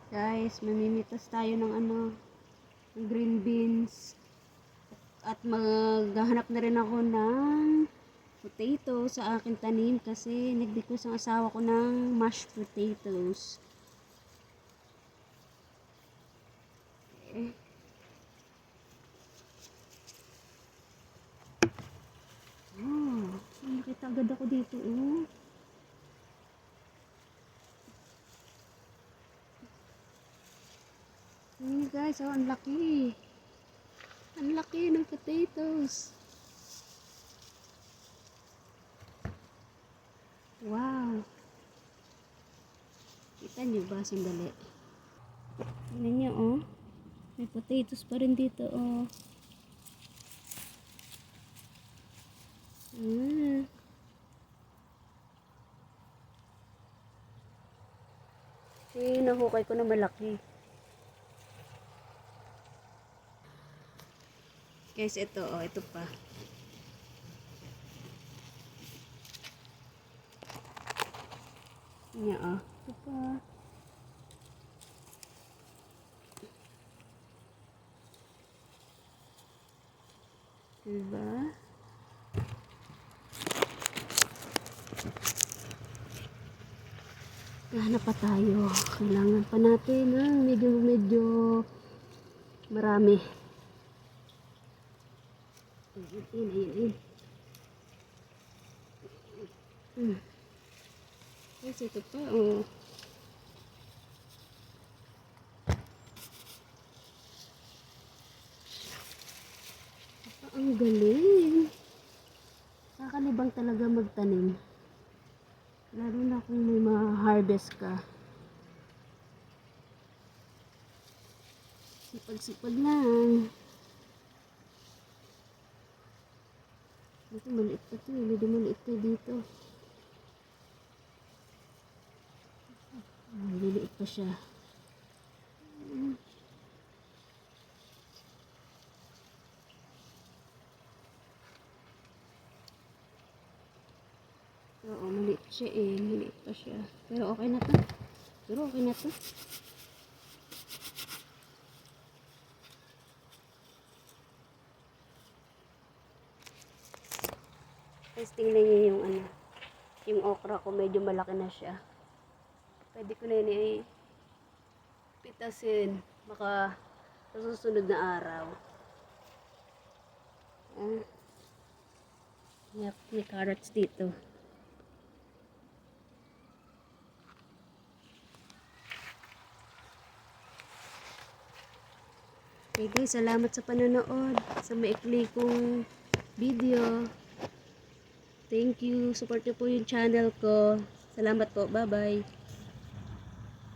Guys, mamimitas tayo ng ng green beans. At maghahanap na rin ako ng potato sa aking tanim kasi nag-request ang asawa ko ng mashed potatoes. Okay. Oh, nakita agad ako dito. Oh. Ayan guys, oh, ang laki. Ang laki ng potatoes. Wow. Kita nyo ba? Sandali. Tignan nyo, oh. May potatoes pa rin dito, oh. Nahukay ko na malaki. Guys, ito, oh. Ito pa. Yan, oh. Ito pa. Diba? Hanap pa tayo. Kailangan pa natin ng medyo marami. Ayun. Guys, ito pa, oh. Ang galing. Nakakalibang talaga magtanim. Lalo na kung may ma-harvest ka. Sipag-sipag lang. Ito, maliit pa ito. Medyo maliit pa dito. Maliit pa siya. Oo, maliit siya eh. Maliit pa siya. Pero okay na to. Tapos tingnan niyo yung yung okra ko, medyo malaki na siya. Pwede ko na yun pitasin. Baka sa susunod na araw. Yep, may carrots dito. Okay guys, salamat sa panonood sa maikli kong video. Thank you. Support niyo po yung channel ko. Salamat po. Bye-bye.